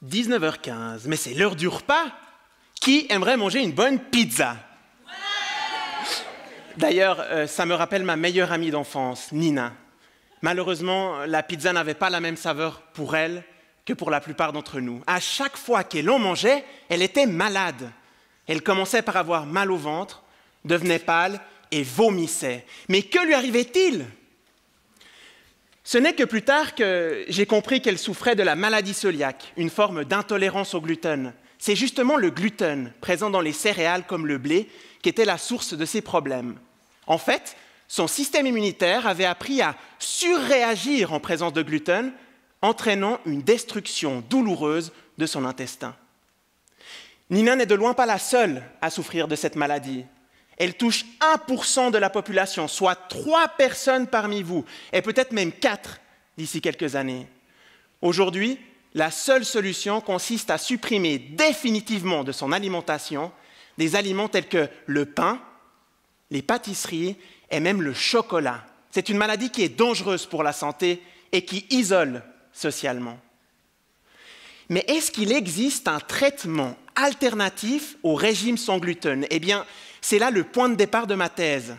19h15, mais c'est l'heure du repas. Qui aimerait manger une bonne pizza? D'ailleurs, ça me rappelle ma meilleure amie d'enfance, Nina. Malheureusement, la pizza n'avait pas la même saveur pour elle que pour la plupart d'entre nous. À chaque fois qu'elle en mangeait, elle était malade. Elle commençait par avoir mal au ventre, devenait pâle et vomissait. Mais que lui arrivait-il? Ce n'est que plus tard que j'ai compris qu'elle souffrait de la maladie cœliaque, une forme d'intolérance au gluten. C'est justement le gluten, présent dans les céréales comme le blé, qui était la source de ses problèmes. En fait, son système immunitaire avait appris à surréagir en présence de gluten, entraînant une destruction douloureuse de son intestin. Nina n'est de loin pas la seule à souffrir de cette maladie. Elle touche 1% de la population, soit 3 personnes parmi vous, et peut-être même 4 d'ici quelques années. Aujourd'hui, la seule solution consiste à supprimer définitivement de son alimentation des aliments tels que le pain, les pâtisseries et même le chocolat. C'est une maladie qui est dangereuse pour la santé et qui isole socialement. Mais est-ce qu'il existe un traitement alternatif au régime sans gluten? Eh bien, c'est là le point de départ de ma thèse.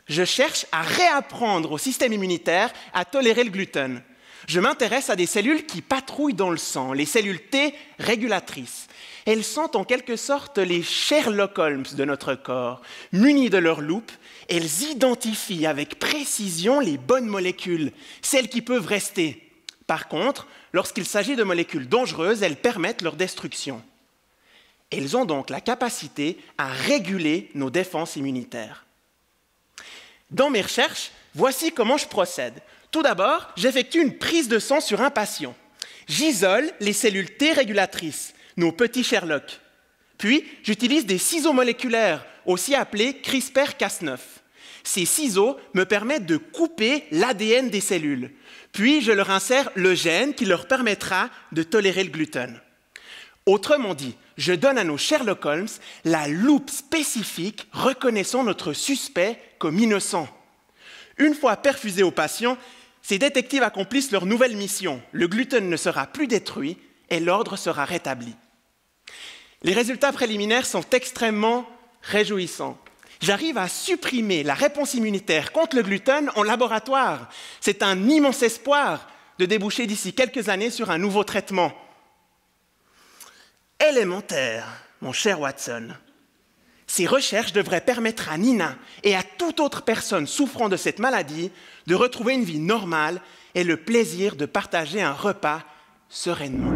Je cherche à réapprendre au système immunitaire à tolérer le gluten. Je m'intéresse à des cellules qui patrouillent dans le sang, les cellules T régulatrices. Elles sont en quelque sorte les Sherlock Holmes de notre corps. Munies de leur loupe, elles identifient avec précision les bonnes molécules, celles qui peuvent rester. Par contre, lorsqu'il s'agit de molécules dangereuses, elles permettent leur destruction. Elles ont donc la capacité à réguler nos défenses immunitaires. Dans mes recherches, voici comment je procède. Tout d'abord, j'effectue une prise de sang sur un patient. J'isole les cellules T régulatrices, nos petits Sherlock. Puis, j'utilise des ciseaux moléculaires, aussi appelés CRISPR-Cas9. Ces ciseaux me permettent de couper l'ADN des cellules. Puis, je leur insère le gène qui leur permettra de tolérer le gluten. Autrement dit, je donne à nos Sherlock Holmes la loupe spécifique reconnaissant notre suspect comme innocent. Une fois perfusé au patient, ces détectives accomplissent leur nouvelle mission. Le gluten ne sera plus détruit et l'ordre sera rétabli. Les résultats préliminaires sont extrêmement réjouissants. J'arrive à supprimer la réponse immunitaire contre le gluten en laboratoire. C'est un immense espoir de déboucher d'ici quelques années sur un nouveau traitement. Élémentaire, mon cher Watson. Ces recherches devraient permettre à Nina et à toute autre personne souffrant de cette maladie de retrouver une vie normale et le plaisir de partager un repas sereinement.